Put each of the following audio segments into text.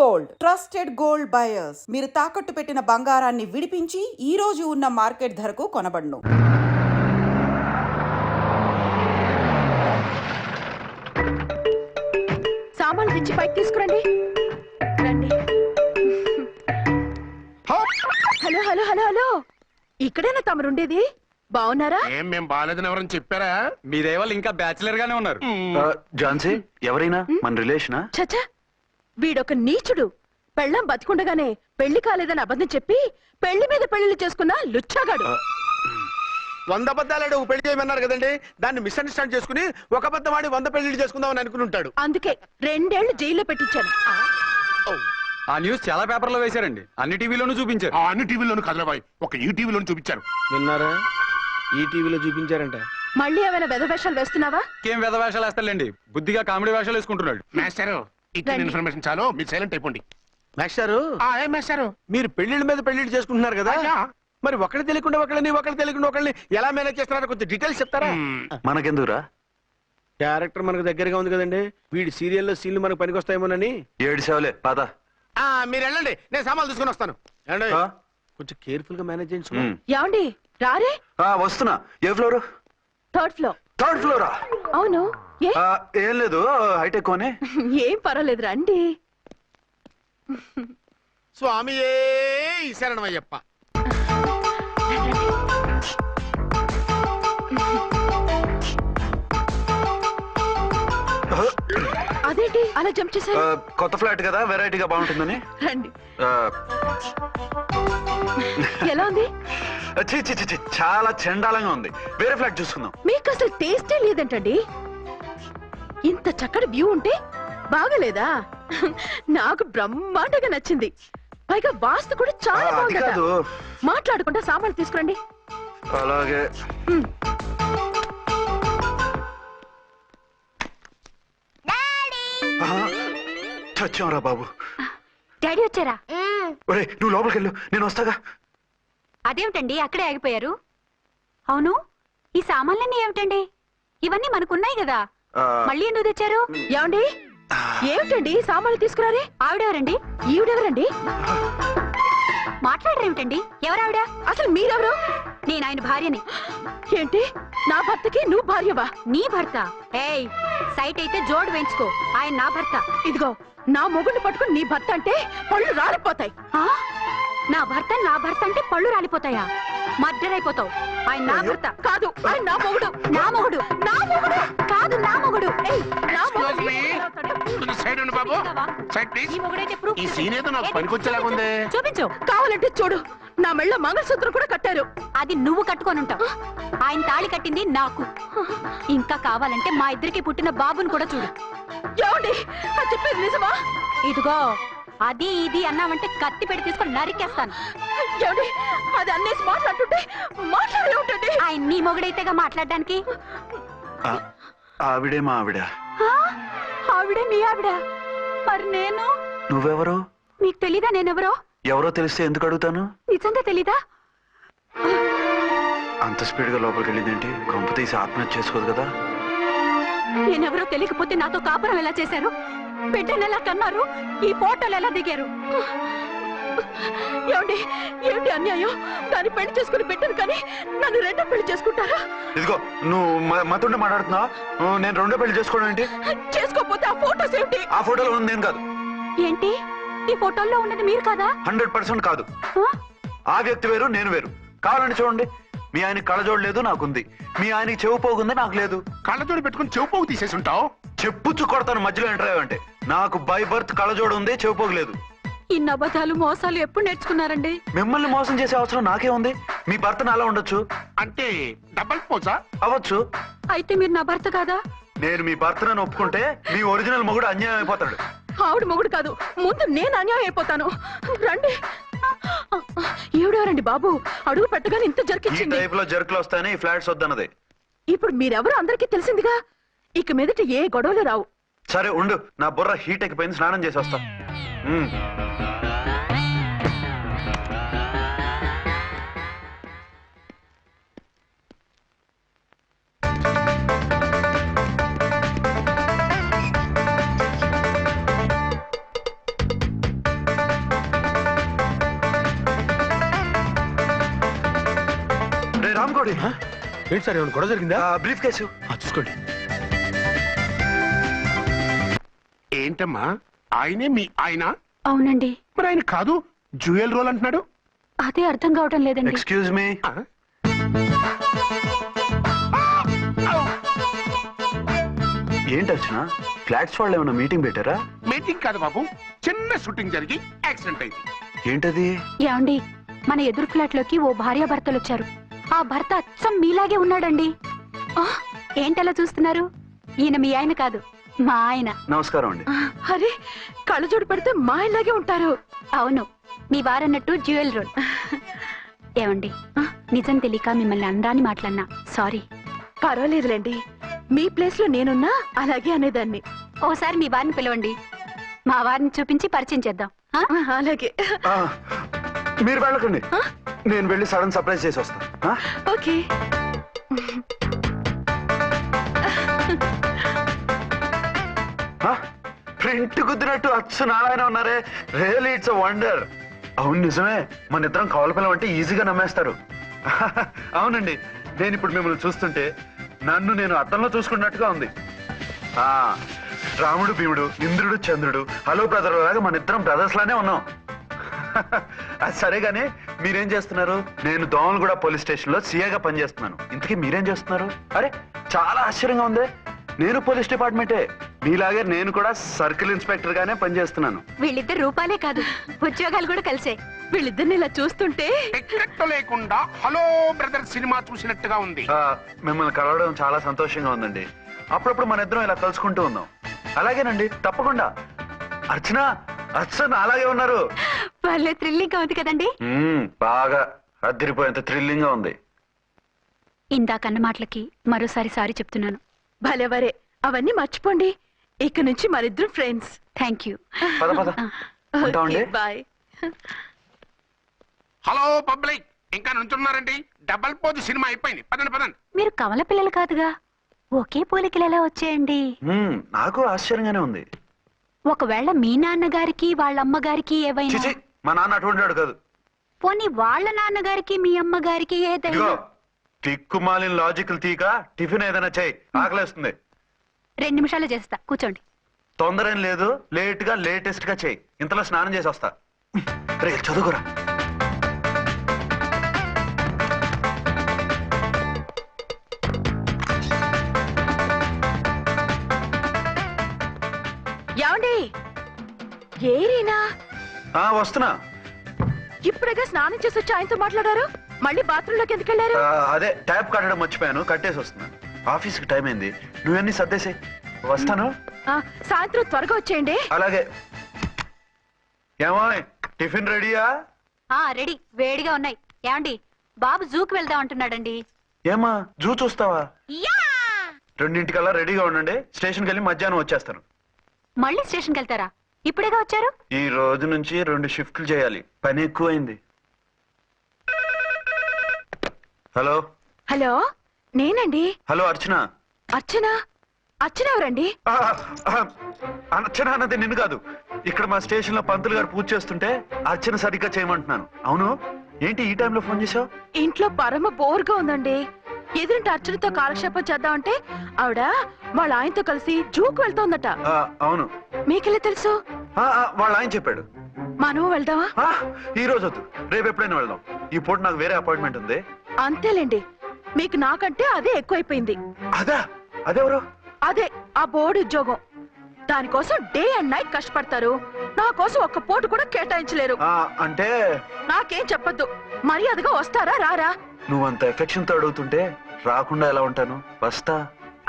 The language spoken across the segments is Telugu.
గోల్డ్ ట్రస్టెడ్ గోల్డ్ బయర్స్ మీరు తాకట్టు పెట్టిన బంగారాన్ని విడిపించి ఈ రోజు ఉన్న మార్కెట్ ధరకు కొనబడును. సామాన్లు తెచ్చి పైకి తీసుకురండి. రండి. హలో హలో హలో హలో, ఇక్కడేనా తమరుండేది? బాగున్నారా? ఏం మేం బాగాలేదని ఎవరని చెప్పారా? మీదే వాళ్ళు ఇంకా బ్యాచిలర్ గానే ఉన్నారు. ఝాన్సీ ఎవరైనా మన రిలేషనా? చచ్చా, వీడొక నీచుడు. పెళ్ళాం బతికుండగానే పెళ్లి కాలేదని అబద్ధం చెప్పి పెళ్లి మీద పెళ్లిళ్ళు చేసుకున్న లుచ్చాగాడు. 100 అబద్ధాలు పెళ్లి చేయమన్నారు కదండి, దాన్ని మిస్అండర్స్టాండ్ చేసుకుని ఒక అబద్ధం ఆడి 100 పెళ్లి చేసుకుందామని అనుకుని ఉంటాడు. అందుకే 2 ఏళ్లు జైల్లో పెట్టించాను. ఆ న్యూస్ చాలా పేపర్లో వేశారండి, అన్ని టీవీలోనూ చూపించారు. అన్ని టీవీలోను కదలబాయ్, ఒక ఈ టీవీలోను చూపించారు. విన్నారా? ఈ టీవీలో చూపించారంట. మళ్ళీ ఏమైనా వెధవేషాలు వేస్తున్నావా? ఏం వేద వేషాలు వేస్తారులేండి, బుద్ధిగా కామెడీ వేషాలు వేసుకుంటున్నాడు. మాస్టారు, ఇచ్చిన రండి. ఇన్ఫర్మేషన్ చాలు, మీరు సైలెంట్ అయిపోండి. మాస్టారు, ఏం మాస్టారు? మీరు పెళ్లిళ్ళ మీద పెళ్లిళ్ళు చేసుకుంటున్నారు కదా, అయ్యా. మరి ఒకళ్ళు తెలియకుండా ఒకళ్ళు తెలియకుండా ఒకళ్ళని ఎలా మేనేజ్ చేస్తున్నారో కొంచెం డీటెయిల్స్ చెప్తారా? మనకెందుకురా? క్యారెక్టర్ మనకు దగ్గరగా ఉంది కదండి, వీడి సీరియల్లో సీన్లు మనకు పనికొస్తాయేమోనని. ఏడు సేవలే పద. మీరు వెళ్ళండి, నేను సామాన్లు తీసుకుని వస్తాను. ఏమండి? ఆ? కొంచెం కేర్ఫుల్ గా మేనేజ్ చేయించు. ఏమండి రారే? వస్తున్నా. ఏ ఫ్లోర్? 3rd floor. థర్డ్ ఫ్లోరా? అవును, ఏ ఏం లేదు, హైటెక్ అని. ఏం పర్వాలేదు, రండి. స్వామి శరణమయ్యప్ప. అదేంటి అలా జంప్ చేశారు? కొత్త ఫ్లాట్ కదా, వెరైటీగా బాగుంటుందని. రండి. ఆ, ఎలా ఉంది? ఛీ, ఛీ, ఛీ, ఛీ, చాలా చండాలంగా ఉంది. వేరే ఫ్లాట్ చూసుకుందాం. మీకు అసలు టేస్టే లేదంటండి. ఇంత చక్కటి వ్యూ ఉంటే బాగలేదా? నాకు బ్రహ్మాండంగా నచ్చింది. పైగా వాస్తు కూడా చాలా అది బాగుందట. కాదు. మాట్లాడకుండా సామాన్లు తీసుకురండి. అలాగే. ఉమ్. చచ్చాంరా బాబు. డాడీ వచ్చారా? ఒరే నువ్వు లోపలికి వెళ్ళు, నేను వస్తాగా. అదేమిటండి అక్కడే ఆగిపోయారు? అవును, ఈ సామాన్లన్నీ ఏమిటండి? ఇవన్నీ మనకున్నాయి కదా, ఆ, మళ్ళీ ఎందుకు తెచ్చారు? ఏమండి, ఏమిటండి సామాన్లు తీసుకురారే? ఆవిడెవరండి? ఈవిడెవరండి? మాట్లాడరేమిటండి? ఎవరావిడ? అసలు మీరెవరు? నేను ఆయన భార్యని. ఏంటి, నా భర్తకి నువ్వు భార్యవా? నీ భర్త? ఏయ్, సైట్ అయితే జోడు వేయించుకో, ఆయన నా భర్త. ఇదిగో, నా మొగుడిని పట్టుకుని నీ భర్త అంటే పళ్ళు రాలిపోతాయి. ఆ? నా భర్త అంటే పళ్ళు రాలిపోతాయా? మర్డర్ అయిపోతావు. ఆయన నా భర్త కాదు, ఆయన నా మొగుడు. నా మొగుడు. నా మొగుడు కాదు, నా మొగుడు. ఏయ్, నా Excuse మొగుడు. me. సైడ్ ఉండు బాబు, సైడ్ ప్లీజ్. ఈ మొగుడైతే proof ఈ చూపించు. సీన్ ఏదో నాకు ఏది? పనికొచ్చేలాగుంది. చూపించు. కావాలంటే చూడు, నా మెళ్ళ మంగళసూత్రం కూడా కట్టారు. అది నువ్వు కట్టుకొనుంటావు. ఆయన తాళి కట్టింది నాకు. ఇంకా కావాలంటే మా ఇద్దరికి పుట్టిన బాబుని కూడా చూడు. ఏమండి, అది చెప్పేది నిజమా? ఇదిగో, అది ఇది అన్నావంటే కత్తి పెట్టి తీసుకొని నరికేస్తాను. ఏమండి, అది అన్నేసి మాట్లాడుతుంటే మాట్లాడే ఉంటుంది. ఆయన నీ మొగుడైతేగా మాట్లాడడానికి. ఆ, ఆవిడే మా ఆవిడ. ఆ? ఆవిడే మీ ఆవిడ? మరి నేను? నువ్వెవరు? మీకు తెలీదా నేనెవరో? ఎవరో తెలిస్తే ఎందుకు అడుగుతాను? నిజంగా తెలీదా? అంత స్పీడ్ గా లోపలికి వెళ్ళిందేంటి? కొంప తీసి ఆత్మహత్య చేసుకోదు కదా. నేనెవరో తెలియకపోతే నాతో కాపురం ఎలా చేశారు? బిడ్డను ఎలా కన్నారు? ఈ ఫోటోలు ఎలా దిగారు? ఏమండి, ఏమిటి అన్యాయం? దాన్ని పెళ్లి చేసుకుని పెట్టాను కానీ నన్ను రెండో పెళ్లి చేసుకుంటారా? ఇదిగో నువ్వు మతుండే మాట్లాడుతున్నావా? నేను రెండో పెళ్లి చేసుకోవడం ఏంటి? చేసుకోకపోతే ఆ ఫోటోస్ ఏమిటి? ఆ ఫోటోలో ఉంది నేను కాదు. ఏంటి, ఈ ఫోటోల్లో ఉన్నది మీరు కాదా? 100% కాదు. ఆ? ఆ వ్యక్తి వేరు, నేను వేరు. కావాలంటే చూడండి, మీ ఆయనకి కళ్ళజోడు లేదు, నాకుంది. మీ ఆయనకి చెవు పోగుంది, నాకు లేదు. కళ్ళజోడు పెట్టుకుని చెవు పోగు తీసేసి ఉంటావు. చెప్పుచ్చు కొడతాను మధ్యలో ఎంటర్ అయ్యావంటే. నాకు బై బర్త్ కళ్ళజోడు ఉంది, చెవు పోగు లేదు. ఇన్ని అబద్ధాలు మోసాలు ఎప్పుడు నేర్చుకున్నారండి? మిమ్మల్ని మోసం చేసే అవసరం నాకే ఉంది. మీ భర్తను అలా ఉండొచ్చు, అంటే డబల్ పోజా? అవ్వచ్చు. అయితే మీరు నా భర్త కాదా? నేను మీ భర్తను ఒప్పుకుంటే మీ ఒరిజినల్ మొగుడు అన్యాయం అయిపోతాడు. ఆవిడ మొగుడు కాదు, ముందు నేను అన్యాయం అయిపోతాను. రండి. ఈవిడెవరండి బాబు? అడుగు పెట్టగానే ఇంత ఈ జరికిచ్చింది. టైప్ లో జర్కులు వస్తాయని ఈ ఫ్లాట్స్ వద్దన్నది. ఇప్పుడు మీరెవరో అందరికీ తెలిసిందిగా, ఇక మీదట ఏ గొడవలు రావు. సరే ఉండు, నా బుర్ర హీట్ ఎక్కిపోయింది, స్నానం చేసి వస్తా. పట్టుకోండి. ఏంటి సార్ ఏమైనా గొడవ జరిగిందా? Brief case. చూసుకోండి. ఏంటమ్మా ఆయనే మీ ఆయన? అవునండి. మరి ఆయన కాదు జ్యూయల్ రోల్ అంటున్నాడు. అదే అర్థం కావటం లేదండి. Excuse me. ఆ? ఏంటి అర్చన, ఫ్లాట్స్ వాళ్ళు ఏమైనా మీటింగ్ పెట్టారా? మీటింగ్ కాదు బాబు, చిన్న షూటింగ్ జరిగి యాక్సిడెంట్ అయింది. ఏంటది? ఏమండి, మన ఎదురు ఫ్లాట్ లోకి ఓ భార్యాభర్తలు వచ్చారు. ఆ భర్త అచ్చం మీలాగే ఉన్నాడండి. ఆ, ఏంటలా చూస్తున్నారు? ఈయన మీ ఆయన కాదు, మా ఆయన. నమస్కారం అండి. అరే కళ్ళజోడు పెడితే మా ఇలాగే ఉంటారు. అవును, మీ వారన్నట్టు జ్యువెల్ రోల్. ఏమండి, నిజం తెలియక మిమ్మల్ని అందాన్ని మాట్లాడినా సారీ. పర్వాలేదులేండి, మీ ప్లేస్ లో నేనున్నా అలాగే అనేదాన్ని. ఓసారి మీ వారిని పిలవండి, మా వారిని చూపించి పరిచయం చేద్దాం. ఆ? అలాగే. ఆ, మీరు వెళ్ళకండి, నేను వెళ్ళి సడన్ సర్ప్రైజ్ చేసి వస్తాను. ఓకే. ప్రింట్ కుదిరినట్టు అచ్చు నారాయణ ఉన్నారే. Really it's a wonder. అవును నిజమే, మన ఇద్దరం కవల పిల్లం అంటే ఈజీగా నమ్మేస్తారు. అవునండి, నేను ఇప్పుడు మిమ్మల్ని చూస్తుంటే నన్ను నేను అద్దంలో చూసుకున్నట్టుగా ఉంది. ఆ రాముడు భీముడు, ఇంద్రుడు చంద్రుడు, హలో బ్రదర్ లాగా మన ఇద్దరం బ్రదర్స్ లానే ఉన్నాం. అది సరే గానీ మీరేం చేస్తున్నారు? నేను దోమలగూడ పోలీస్ స్టేషన్ లో సీఏగా పనిచేస్తున్నాను. ఇంతకీ మీరేం చేస్తున్నారు? అరే చాలా ఆశ్చర్యంగా ఉంది. నేను పోలీస్ డిపార్ట్మెంటే, మీలాగే నేను కూడా సర్కిల్ ఇన్స్పెక్టర్ గానే పనిచేస్తున్నాను. వీళ్ళిద్దరు రూపాలే కాదు, ఉద్యోగాలు కూడా కలిసే. వీళ్ళిద్దరిని ఇలా చూస్తుంటే టికెట్ లేకుండా హలో బ్రదర్ సినిమా చూసినట్టుగా ఉంది. మిమ్మల్ని కలవడం చాలా సంతోషంగా ఉందండి. అప్పుడప్పుడు మన ఇద్దరం ఇలా కలుసుకుంటూ ఉన్నాం. అలాగేనండి, తప్పకుండా. అర్చన, అర్చన అలాగే ఉన్నారు. వాళ్ళే థ్రిల్లింగ్ గా ఉంది కదండి. బాగా అదిరిపోయేంత థ్రిల్లింగ్ గా ఉంది. ఇందాకన్న మాటలకి మరోసారి సారీ చెప్తున్నాను. భలేవరే, అవన్నీ మర్చిపోండి. ఇక నుంచి మరిద్దరు ఫ్రెండ్స్. Thank you. పద పద ఉంటామండి. బాయ్. హలో పబ్లిక్, ఇంకా నుంచున్నారండి? డబల్ పోజ్ సినిమా అయిపోయింది, పదండి పదండి. మీరు కమల పిల్లలు కాదుగా, ఒకే పోలికలు ఎలా వచ్చాయండి? నాకు ఆశ్చర్యంగానే ఉంది. ఒకవేళ మీ నాన్నగారికి వాళ్ళ అమ్మగారికి ఏవైనా, చిచి, మా నాన్న అటువంటి వాడు కాదు. పోనీ వాళ్ళ నాన్నగారికి మీ అమ్మగారికి ఏదైనా. ఇదిగో తిక్కుమాలిన లాజికల్ తీక టిఫిన్ ఏదైనా చేయి, ఆకలేస్తుంది. 2 నిమిషాలు చేస్తా, కూర్చోండి. తొందర ఏం లేదు, లేట్ గా లేటెస్ట్ గా చేయి. ఇంతలో స్నానం చేసి వస్తా. రే చదువుకురా. ఏమండి, ఏరీనా వస్తున్నా. ఇప్పుడేగా స్నానం చేసి వచ్చి ఆయనతో మాట్లాడారు, మళ్ళీ బాత్రూమ్ లోకి ఎందుకు వెళ్ళారు? అదే ట్యాప్ కట్టడం మర్చిపోయాను, కట్టేసి వస్తున్నాను. ఆఫీస్ కి టైం అయింది, నువ్వన్నీ సర్దేసి వస్తాను. సాయంత్రం త్వరగా వచ్చేయండి. అలాగే. ఏమో టిఫిన్ రెడీయా? రెడీ, వేడిగా ఉన్నాయి. ఏమండి, బాబు జూకి వెళ్దాం అంటున్నాడండి. ఏమా జూ చూస్తావా? 2:00కల్లా రెడీగా ఉండండి. స్టేషన్కి వెళ్ళి మధ్యాహ్నం వచ్చేస్తాను. మళ్ళీ స్టేషన్కి వెళ్తారా? ఇప్పుడేగా వచ్చారు. ఈ రోజు నుంచి 2 షిఫ్ట్లు చేయాలి, పని ఎక్కువైంది. హలో. హలో, నేనండి. హలో అర్చన. అర్చన? అర్చన ఎవరండి? అర్చన అన్నది నిన్ను కాదు. ఇక్కడ మా స్టేషన్ లో పంతులు గారు పూజ చేస్తుంటే అర్చన సరిగ్గా చేయమంటున్నాను. అవును, ఏంటి ఈ టైంలో ఫోన్ చేశావు? ఇంట్లో పరమ బోర్గా ఉందండి. ఎదురింటి అర్చనతో కాలక్షేపం చేద్దామంటే ఆవిడ వాళ్ళ ఆయనతో కలిసి జూకు వెళ్తోందట. అవును. మీకెళ్ళి తెలుసు? వాళ్ళ ఆయన చెప్పాడు. మనం వెళ్దామా? ఈ రోజు వద్దు, రేపు ఎప్పుడైనా వెళ్దాం. ఈ పూట నాకు వేరే అపాయింట్మెంట్ ఉంది. అంతేలేండి, మీకు నాకంటే అదే ఎక్కువైపోయింది. అదెవరు? అదే ఆ బోర్డు ఉద్యోగం. దానికోసం డే అండ్ నైట్ కష్టపడతారు. నా కోసం ఒక్క పోటు కూడా కేటాయించలేరు. అంటే నాకేం చెప్పొద్దు, మర్యాదగా వస్తారా రారా? నువ్వంత ఎఫెక్షన్ తో అడుగుతుంటే రాకుండా ఎలా ఉంటాను? వస్తా.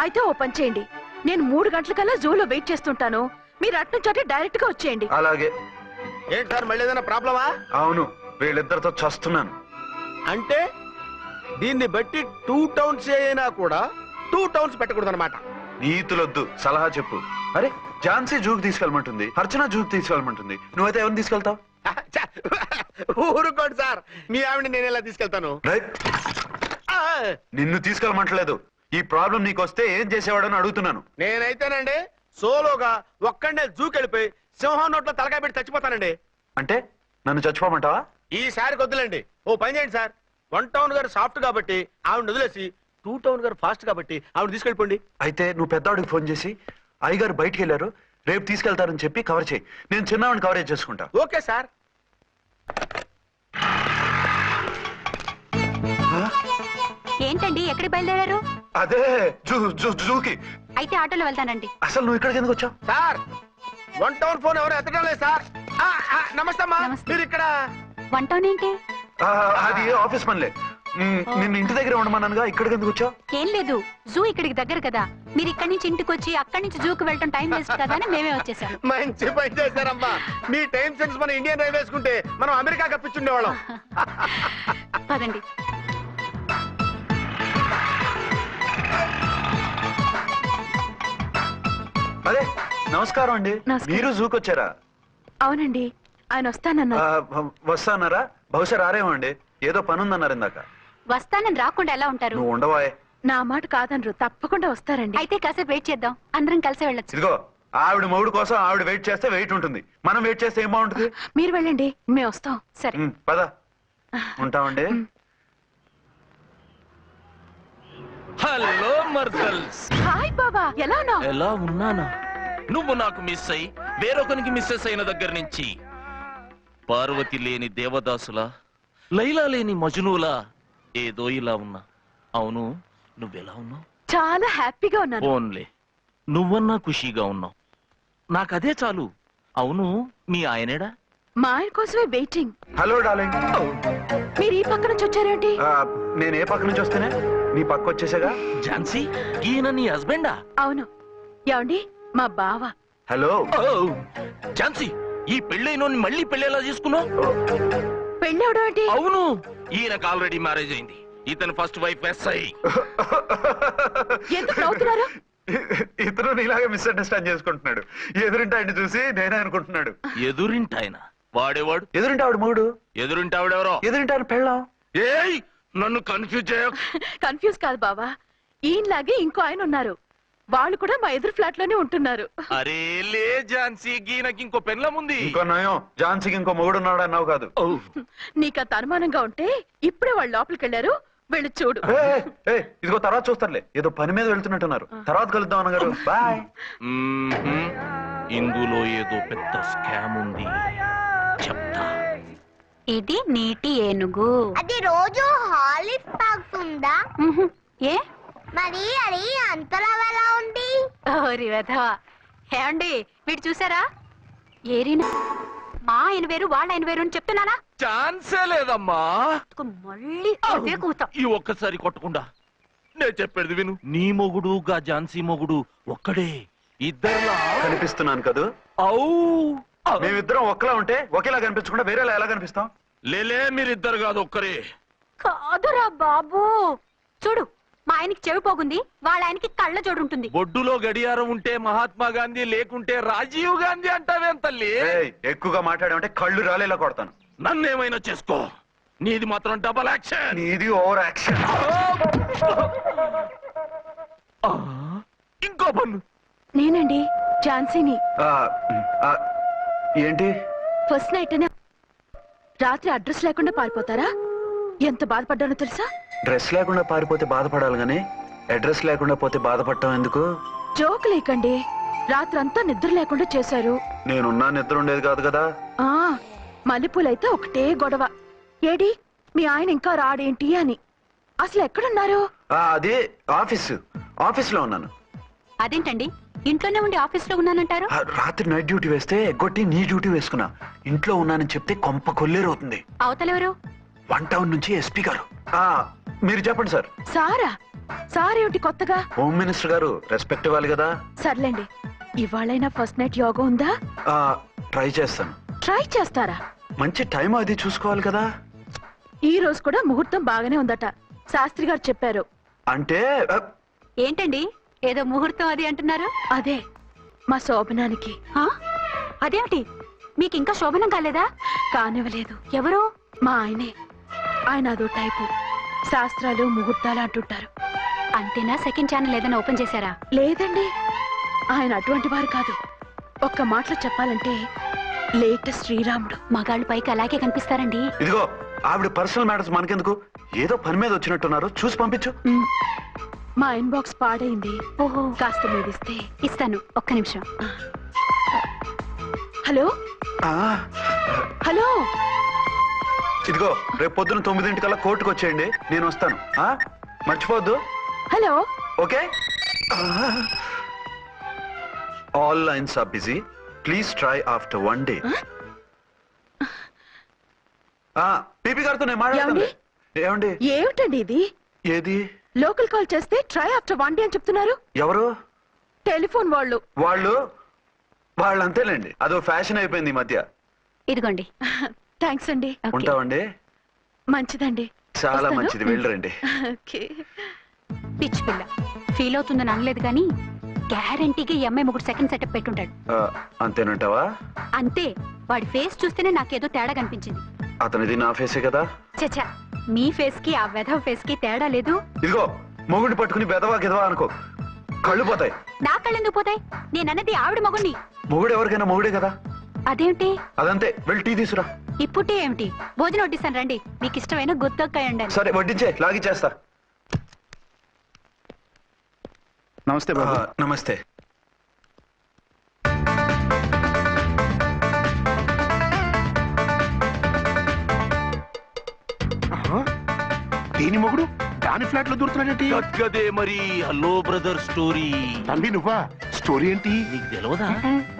అయితే ఓ పని చేయండి, నేను 3 గంటలకల్లా జూలో వెయిట్ చేస్తుంటాను. మీరు అట్నుంచి డైరెక్ట్ గా వచ్చేయండి. అలాగే. ఏంటి సార్, మళ్ళీ ఏదైనా ప్రాబ్లమా? అవును, వీళ్ళిద్దరితో చస్తున్నాను. అంటే దీన్ని బట్టి 2 టౌన్స్ అయినా కూడా 2 టౌన్స్ పెట్టకూడదు అనమాట. నీతులొద్దు, సలహా చెప్పు. అరే ఝాన్సీ జూకి తీసుకెళ్ళమంటుంది, అర్చన జూకి తీసుకెళ్ళమంటుంది. నువ్వైతే ఎవరిని తీసుకెళ్తావు? ఊరుకోండి సార్, మీ ఆవిడ నేను ఎలా తీసుకెళ్తాను? నిన్ను తీసుకెళ్ళమంటలేదు. ఈ ప్రాబ్లం నీకొస్తే ఏం చేసేవాడని అడుగుతున్నాను. నేనైతేనండి సోలోగా ఒక్కడే జూకెళ్ళిపోయి సింహం నోట్లో తలకాయ పెట్టి చచ్చిపోతానండి. అంటే నన్ను చచ్చిపోమంటావా? ఈసారి వద్దులేండి, ఓ పని చేయండి సార్, వన్ టౌన్ గారు సాఫ్ట్ కాబట్టి ఆవిడ వదిలేసి టూ టౌన్ గారు ఫాస్ట్ కాబట్టి ఆవిడ తీసుకెళ్ళిపోండి. అయితే నువ్వు పెద్దవాడికి ఫోన్ చేసి అయ్యగారు బయటికి వెళ్ళారు రేపు తీసుకెళ్తారని చెప్పి కవర్ చేయి. నేను చిన్నవాడిని కవరేజ్ చేసుకుంటా. Okay sir. ఏంటండి ఎక్కడికి బయలుదేరారు? అదే జూకి. అయితే ఆటోలో వెళ్తానండి. అసలు నువ్వు ఇక్కడికి ఎందుకు వచ్చావు? సార్ వన్ టౌన్ ఫోన్ ఎవరు ఎత్తడం లేదు సార్. నమస్తే అమ్మా. నమస్తే. మీరు ఇక్కడ వన్ టౌన్ ఏంటి? అది ఆఫీస్ పనిలే. నిన్ను ఇంటి దగ్గర ఉండమన్నానుగా, ఇక్కడికి ఎందుకు వచ్చావు? ఏం లేదు, జూ ఇక్కడికి దగ్గర కదా, మీరు ఇక్కడి నుంచి ఇంటికి వచ్చి అక్కడి నుంచి జూకి వెళ్ళటం టైం వేస్ట్ కదా అని మేమే వచ్చేసాము. మంచి పని చేశారమ్మా. మీ టైం సెన్స్ మన ఇండియన్ రైల్వేస్ కుంటే మనం అమెరికా కప్పించుండేవాళ్ళం. పదండి. అదే నమస్కారం అండి. నమస్కారం. మీరు జూకి వచ్చారా? అవునండి, ఆయన వస్తానన్నారు. వస్తానారా? బహుశా రారేమో అండి, ఏదో పని ఉందన్నారు ఇందాక. వస్తానని రాకుండా ఎలా ఉంటారు? నువ్వు ఉండవాయ్. నా మాట కాదనరు, తప్పకుండా వస్తారండి. అయితే కాసేపు వెయిట్ చేద్దాం, అందరం కలిసి వెళ్ళొచ్చు. ఇదిగో ఆవిడ మొగుడు కోసం ఆవిడ వెయిట్ చేస్తే వెయిట్ ఉంటుంది, మనం వెయిట్ చేస్తే ఏం బాగుంటుంది? మీరు వెళ్ళండి, మేము వస్తాం. సరే. పద ఉంటామండి. హలో మర్దల్స్, హాయ్ బాబా, ఎలా ఉన్నావు? ఎలా ఉన్నానా? నువ్వు నాకు మిస్ అయి వేరొకనికి మిస్సెస్ అయిన దగ్గర నుంచి పార్వతి లేని దేవదాసులా, లైలా లేని మజునులా ఏదో ఇలా ఉన్నా. అవును, నువ్వెలా ఉన్నావు? చాలా హ్యాపీగా ఉన్నాను. ఓన్లే నువ్వన్నా ఖుషీగా ఉన్నావు, నాకదే చాలు. అవును, మీ ఆయనేడా? మా ఆయన కోసమే వెయిటింగ్. Hello darling. మీరు ఈ పక్క నుంచి వచ్చారేంటి? నేను ఏ పక్క నుంచి వస్తేనే నీ పక్క వచ్చేసాగా. ఝాన్సీ, ఈయన నీ హస్బెండా? అవును. ఏమండి, మా బావ. హలో. ఓ, ఝాన్సీ, ఈ పెళ్ళైనోని మళ్ళీ పెళ్ళేలా చేసుకున్నావు? పెళ్ళి అవడం ఏంటి? అవును, ఈయనకు ఆల్రెడీ మ్యారేజ్ అయింది. ఇతను ఫస్ట్ వైఫ్ ఎస్ఐ. ఎందుకు నవ్వుతున్నారు? ఇతను నీలాగా మిస్అండర్స్టాండ్ చేసుకుంటున్నాడు. ఎదురింటి ఆయన చూసి నేనే అనుకుంటున్నాడు. ఎదురింటాయన వాడేవాడు? ఎదురింటి ఆవిడ మొగుడు. ఎదురింటి ఆవిడెవరో? ఎదురింటి ఆయన పెళ్ళాం. ఏయ్, నన్ను కన్ఫ్యూజ్ చేయ. కన్ఫ్యూజ్ కాదు బావా, ఈయనలాగే ఇంకో ఆయన ఉన్నారు, వాళ్ళు కూడా మా ఎదురు ఫ్లాట్ లోనే ఉంటున్నారు. అరే లే ఝాన్సీ, గీనకి ఇంకో పెళ్ళం ఉంది. ఇంకో నయం, ఝాన్సీకి ఇంకో మొగుడు ఉన్నాడు అన్నావు కాదు. ఓ, నీకంత అనుమానంగా ఉంటే ఇప్పుడే వాళ్ళు లోపలికి వెళ్ళారు, వెళ్ళి చూడు. ఇదిగో తర్వాత చూస్తారులే, ఏదో పని మీద వెళ్తున్నట్టున్నారు. తర్వాత కలుద్దాం అన్నగారు. బాయ్. మ్మ్హ్మ్. ఇందులో ఏదో పెద్ద స్కామ్ ఉంది, చెప్తా. ఇది నీటి ఏనుగు. అది రోజు హాలిక్స్ తాగుతుందా? ఉహు. ఏ? మరి అది అంతలా ఎలా ఉంది? ఓరి వెధవా. ఏమండి, వీడు చూసారా? ఏరినా మా ఆయన వేరు వాళ్ళ ఆయన వేరు అని చెప్తున్నానా? ఛాన్సే లేదమ్మా. మళ్ళీ అదే కూతాం. ఈ ఒక్కసారి కొట్టకుండా నేను చెప్పేది విను. నీ మొగుడు గా ఝాన్సీ మొగుడు ఒక్కడే, ఇద్దరులా కనిపిస్తున్నాను కదూ? ఔ. మేమిద్దరం ఒక్కలా ఉంటే ఒకేలా కనిపించకుండా వేరేలా ఎలా కనిపిస్తాం? లేలే, మీరిద్దరు కాదు, ఒక్కరే. కాదురా బాబు, చూడు, మా ఆయనకి చెవి పోగుంది, వాళ్ళ ఆయనకి కళ్ళ జోడు ఉంటుంది. బొడ్డులో గడియారం ఉంటే మహాత్మా గాంధీ, లేకుంటే రాజీవ్ గాంధీ అంటావేం తల్లి? ఎక్కువగా మాట్లాడామంటే కళ్ళు రాలేలా కొడతాను. నన్నేమైనా చేసుకో, నీది మాత్రం డబల్ యాక్షన్. నీది ఓవర్ యాక్షన్. ఇంకో పన్ను. నేనండి ఝాన్సీని. ఏంటి? ఫస్ట్ నైట్ అనే రాత్రి అడ్రస్ లేకుండా పారిపోతారా? ఎంత బాధపడ్డానో తెలుసా? డ్రెస్ లేకుండా పారిపోతే బాధపడాలి గానీ అడ్రస్ లేకుండా పోతే బాధపడటం ఎందుకు? జోక్ లేకండి, రాత్రంతా నిద్ర లేకుండా చేశారు. నేనున్నా నిద్ర ఉండేది కాదు కదా. ఆ మల్లెపూలైతే ఒకటే గొడవ, ఏడి మీ ఆయన ఇంకా రాడేంటి అని. అసలు ఎక్కడున్నారు? అది ఆఫీస్ లో ఉన్నాను. అదేంటండి, ఇంట్లోనే ఉండి ఆఫీస్ లో ఉన్నానంటారు? రాత్రి నైట్ డ్యూటీ వేస్తే ఎగ్గొట్టి నీ డ్యూటీ వేసుకున్నా. ఇంట్లో ఉన్నానని చెప్తే కొంప కొల్లేరవుతుంది. అవతలెవరు? వన్ టౌన్ నుంచి ఎస్పీ గారు. మీరు చెప్పండి సార్. సారా? సారేమిటి కొత్తగా? హోమ్ మినిస్టర్ గారు, రెస్పెక్ట్ ఇవ్వాలి కదా. సర్లేండి, ఇవాళైనా ఫస్ట్ నైట్ యోగా ఉందా? ట్రై చేస్తాను. ట్రై చేస్తారా? మంచి టైం అది చూసుకోవాలి కదా. ఈ రోజు కూడా ముహూర్తం బాగానే ఉందట, శాస్త్రి గారు చెప్పారు. అంటే ఏంటండి, ఏదో ముహూర్తం అది అంటున్నారు? అదే మా శోభనానికి. ఆ? అదేమిటి, మీకు ఇంకా శోభనం కాలేదా? కానివ్వలేదు. ఎవరు? మా ఆయనే. ఆయన అదో టైపు, శాస్త్రాలు ముహూర్తాలు అంటుంటారు. అంతేనా? సెకండ్ ఛానల్ ఏదైనా ఓపెన్ చేశారా? లేదండి, ఆయన అటువంటి వారు కాదు. ఒక్క మాటలో చెప్పాలంటే లేటెస్ట్ శ్రీరాముడు. మగాళ్ళు పైకి అలాగే కనిపిస్తారండి. ఇదిగో ఆవిడ పర్సనల్ మ్యాటర్స్ మనకెందుకు, ఏదో పని మీద వచ్చినట్టున్నారు, చూసి పంపించు. మా ఇన్బాక్స్ పాడైంది. ఓహో, కాస్త మీరిస్తే. ఇస్తాను, ఒక్క నిమిషం. హలో ఆ, హలో, ఇదిగో రేపు పొద్దున 9 కోర్టుకు వచ్చేయండి, నేను వస్తాను. మర్చిపోవద్దు. Hello. Okay. All lines are busy, please try after 1 day. PP గారితో నేను మాట్లాడండి. ఏమండి? ఏమిటండి ఇది? ఏది? లోకల్ కాల్ చేస్తే ట్రై ఆఫ్టర్ 1 day అని చెప్తున్నారు. ఎవరు? టెలిఫోన్ వాళ్ళు. వాళ్ళు అంతేలేండి, అదో ఫ్యాషన్ అయిపోయింది ఈ మధ్య. ఇదిగోండి. థ్యాంక్స్ అండి. ఓకే. ఉంటామండి. మంచిదండి. చాలా వస్తాను. మంచిది, వెళ్ళరండి. ఓకే. పిచ్చి పిల్ల ఫీల్ అవుతుందని అనలేదు కానీ గ్యారంటీగా ఈ అమ్మాయి ముగ్గురు సెకండ్ సెటప్ పెట్టుంటాడు. అంతేనంటావా? అంతే, వాడి ఫేస్ చూస్తేనే నాకేదో తేడా కనిపించింది. అతనిది నా ఫేసే కదా. చచ్చా, మీ ఫేస్ కి ఆ వెధవ ఫేస్ కి తేడా లేదు. ఇదిగో మొగుడిని పట్టుకుని బెదవా గెదవా అనుకో, కళ్ళు పోతాయి. నా కళ్ళెందుకు పోతాయి? నేనన్నది ఆవిడ మగుణ్ణి. మొగుడు ఎవరికైనా మొగుడే కదా. అదేమిటి? అదంతే, వెళ్ళి టీ తీసురా. ఇప్పుడే ఏమిటి? భోజనం వడ్డిస్తాను రండి, మీకు ఇష్టమైన గుత్తొక్కాయ ఉండండి. సరే వడ్డించే, లాగిచ్చేస్తా. నమస్తే బాబు. నమస్తే. దీని మొగుడు దాని ఫ్లాట్ లో దూరుతున్నాడేంటి? కదే మరి హలో బ్రదర్ స్టోరీ. తమ్మి నువ్వా? స్టోరీ ఏంటి? నీకు తెలియదా?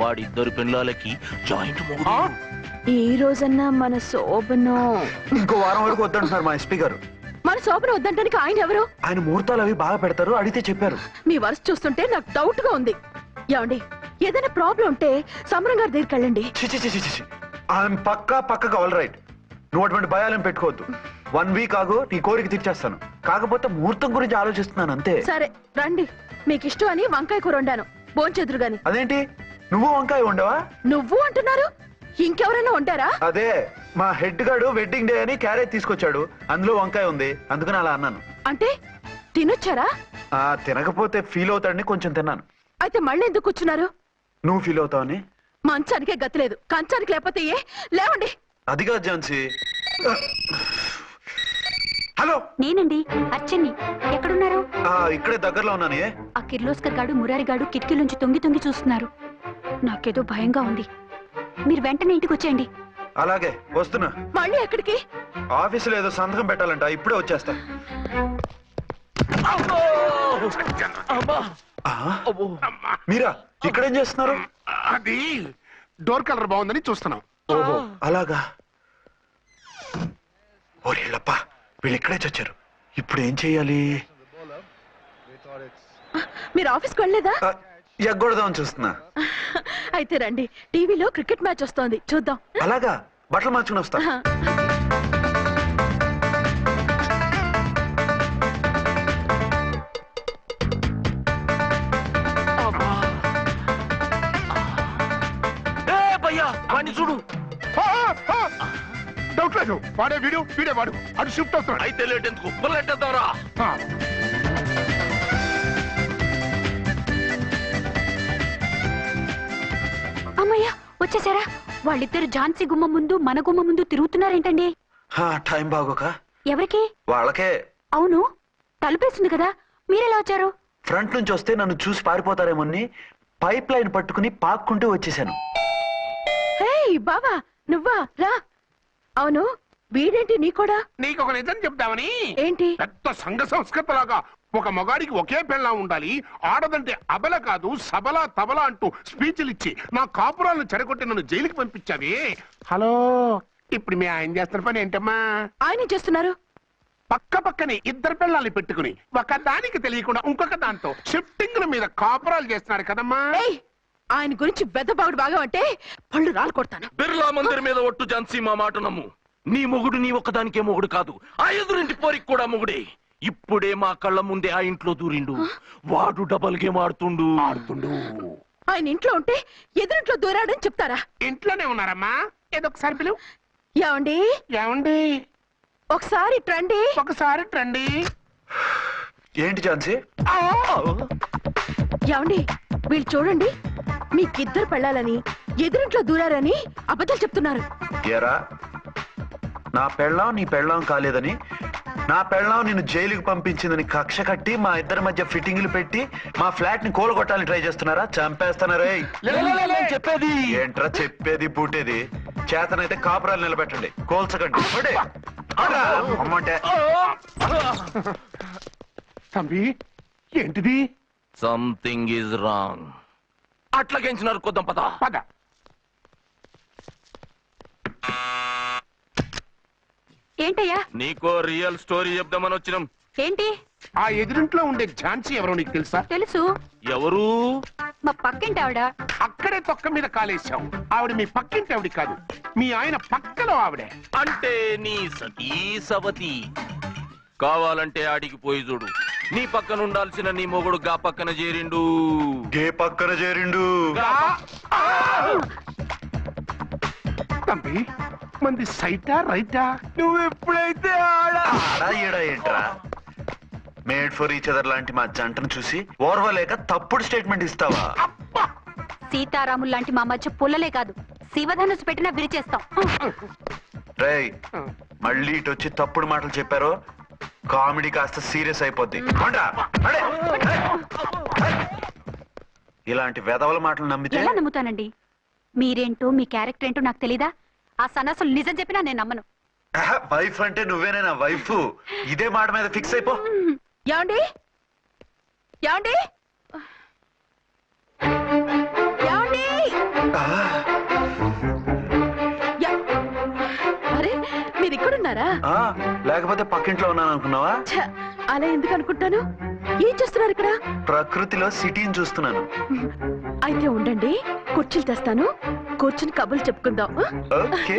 వాడిద్దరు పిల్లలకి జాయింట్ మొగుడు. ఈ రోజన్నా మన శోభను. ఇంకో వారం వరకు వద్దంటున్నారు మా ఎస్పీ గారు. మన శోభను వద్దంటానికి ఆయన ఎవరు? ఆయన ముహూర్తాలు అవి బాగా పెడతారు, అడిగితే చెప్పారు. మీ వరుస చూస్తుంటే నాకు డౌట్ గా ఉంది. ఏమండి, ఏదైనా ప్రాబ్లం ఉంటే సమరం గారి దగ్గరికి వెళ్ళండి. ఆయన పక్కగా ఆల్ రైట్. నువ్వు అటువంటి భయాలను పెట్టుకోవద్దు. 1 week ఆగు, నీ కోరిక తీర్చేస్తాను. కాకపోతే ముహూర్తం గురించి ఆలోచిస్తున్నాను అంతే. సరే రండి, మీకు ఇష్టం అని వంకాయ కూర వండాను, భోంచెదురు గాని. అదేంటి నువ్వు వంకాయ ఉండవా? నువ్వు అంటున్నారు, ఇంకెవరైనా ఉంటారా? అదే మా హెడ్ గాడు వెడ్డింగ్ డే అని క్యారేజ్ తీసుకొచ్చాడు, అందులో వంకాయ ఉంది, అందుకని అలా అన్నాను. అంటే తినొచ్చారా? తినకపోతే ఫీల్ అవుతాడని కొంచెం తిన్నాను. అయితే మళ్ళీ ఎందుకు కూర్చున్నారు? నువ్వు ఫీల్ అవుతావని. మంచానికే గతి లేదు, కంచానికి లేకపోతే ఏ? లేవండి. అదిగా ఝాన్సీ. హలో, నేనండి అచ్చన్ని. ఎక్కడున్నారు? ఇక్కడే దగ్గరలో ఉన్నాను. ఆ కిర్లోస్కర్ గాడు మురారి గాడు కిటికీలోంచి తొంగి చూస్తున్నారు. నాకేదో భయంగా ఉంది. మీరు వెంటనే ఇంటికి వచ్చేయండి. అలాగే వస్తున్నా. మళ్ళీ ఎక్కడికి? ఆఫీసులో ఏదో సంతకం పెట్టాలంట, ఇప్పుడే వచ్చేస్తా. మీరా ఇక్కడేం చేస్తున్నారు? అది డోర్ కలర్ బాగుందని చూస్తున్నాం. ఓహో అలాగా. ఓరేళ్ళప్ప, వీళ్ళు ఇక్కడే చచ్చారు. ఇప్పుడు ఏం చెయ్యాలి? మీరు ఆఫీస్కి వెళ్ళలేదా? ఎగ్గొడదామని చూస్తున్నా. అయితే రండి, టీవీలో క్రికెట్ మ్యాచ్ వస్తోంది, చూద్దాం. అలాగా, బట్టలు మార్చుకుని వస్తా. చూడు, డౌట్ లేదు, వాడే వీడే వాడు. అటు షిఫ్ట్ అవుతున్నాడు. అయితే లేట్ ఎందుకు, బుల్లెట్టేద్దాంరా. అమ్మయ్య, వచ్చేసారా? వాళ్ళిద్దరు ఝాన్సీ గుమ్మ ముందు మన గుమ్మ ముందు తిరుగుతున్నారేంటండి? టైం బాగోక. ఎవరికి? వాళ్ళకే. అవును, తలుపేస్తుంది కదా, మీరెలా వచ్చారు? ఫ్రంట్ నుంచి వస్తే నన్ను చూసి పారిపోతారేమోని పైప్ లైన్ పట్టుకుని పాక్కుంటూ వచ్చేసాను. హే బావా, నువ్వా? రా. అవును, వీడేంటి నీ కూడా? నీకు ఒక నిజం చెప్తామని. ఏంటి? పెద్ద సంఘ సంస్కృతలాగా ఒక మగాడికి ఒకే పెళ్ళం ఉండాలి, ఆడదంటే అబల కాదు సబల తబల అంటూ స్పీచ్లు ఇచ్చి నా కాపురాలను చెడగొట్టి నన్ను జైలుకి పంపించావి. హలో, ఇప్పుడు మీ ఆయన చేస్తున్న పని ఏంటమ్మా? ఆయన చేస్తున్నారు పక్కనే ఇద్దరు పిల్లల్ని పెట్టుకుని ఒక దానికి తెలియకుండా ఇంకొక దాంతో షిఫ్టింగ్ల మీద కాపురాలు చేస్తున్నాడు కదమ్మా. ఆయన గురించి బెద్దబాగుడు బాగా అంటే పళ్ళు రాలు కొడతాను. బిర్లా మందిర్ మీద ఒట్టు ఝాన్సీ, మా మాట నమ్ము. నీ మొగుడు నీ ఒక్కదానికే మొగుడు కాదు, ఆ ఎదురింటి పోరికి కూడా మొగుడే. ఇప్పుడే మా కళ్ళ ముందే ఆ ఇంట్లో దూరిండు. వాడు డబల్ గేమ్ ఆడుతుండు. ఆయన ఇంట్లో ఉంటే ఎదురింట్లో దూరాడని చెప్తారా? ఇంట్లోనే ఉన్నారమ్మా, ఏదో ఒకసారి పిలువు. ఏమండి? ఏమండి? ఒకసారి ట్రండి. ఒకసారి ట్రండి. ఏంటి ఝాన్సీ? ఏమండి, వీళ్ళు చూడండి, మీకిద్దరు పెళ్ళాలని ఎదురింట్లో దూరారని అబద్ధాలు చెప్తున్నారు. ఏరా, నా పెళ్ళాం నీ పెళ్ళాం కాలేదని నా పెళ్ళం నిన్ను జైలుకి పంపించిందని కక్ష కట్టి మా ఇద్దరి మధ్య ఫిట్టింగ్లు పెట్టి మా ఫ్లాట్ ని కూలగొట్టాలని ట్రై చేస్తున్నారా? చంపేస్తున్నారే. చెప్పేది ఏంట్రా చెప్పేది పూటేది? చేతనైతే కాపురాలు నిలబెట్టండి, కోల్చకండి. ఒకటే. అరా, అమ్మంటే తంబి ఏంటిది? Something is wrong. అట్లాగేంచి నరుకోద్దాం పద. పద. ఏంటయ్యా? నీకో రియల్ స్టోరీ చెప్దామని వచ్చినాం. ఏంటి? ఆ ఎదురింట్లో ఉండే ఝాన్సీ ఎవరో నీకు తెలుసా? తెలుసు, ఎవరు? మా పక్కింటి ఆవిడ. అక్కడే తొక్క మీద కాలేశావు. ఆవిడ మీ పక్కింటి ఆవిడ కాదు, మీ ఆయన పక్కలో ఆవిడే. అంటే నీ సతీ సవతి. కావాలంటే ఆడికి పోయి చూడు. నీ పక్కన ఉండాల్సిన నీ మొగుడు గా పక్కన చేరిండు. గే పక్కన చేరిండు. తంబి మంది సైటా రైటా? నువ్వు ఎప్పుడైతే ఆడా ఈడా ఏంట్రా? మేడ్ ఫర్ ఈచ్ అదర్ లాంటి మా జంటను చూసి ఓర్వలేక తప్పుడు స్టేట్మెంట్ ఇస్తావా? సీతారాములు లాంటి మా మధ్య పుల్లలే కాదు, శివధనుసు పెట్టినా విరిచేస్తాం. రేయ్, మళ్ళీ ఇటు వచ్చి తప్పుడు మాటలు చెప్పారో కామెడీ కాస్త సీరియస్ అయిపోద్ది. కొండ్రా, అడే, అడే. ఇలాంటి వెధవల మాటలు నమ్మితే ఎలా నమ్ముతానండి? మీరేంటో మీ క్యారెక్టర్ ఏంటో నాకు తెలీదా? ఆ సన్నాసులు నిజం చెప్పినా నేను నమ్మను. వైఫ్ అంటే నువ్వేనా వైఫ్? ఇదే మాట మీద ఫిక్స్ అయిపో. యాండి యాండి యాండి. యా- అరే మీరు ఇక్కడున్నారా? ఆ, లేకపోతే పక్కింట్లో ఉన్నాను అనుకున్నావా? ఛ, అలా ఎందుకు అనుకుంటాను? ఏం చేస్తున్నారు ఇక్కడ? ప్రకృతిలో సిటీని చూస్తున్నాను. అయితే ఉండండి, కుర్చీలు తెస్తాను, కూర్చుని కబుర్లు చెప్పుకుందాం. ఓకే.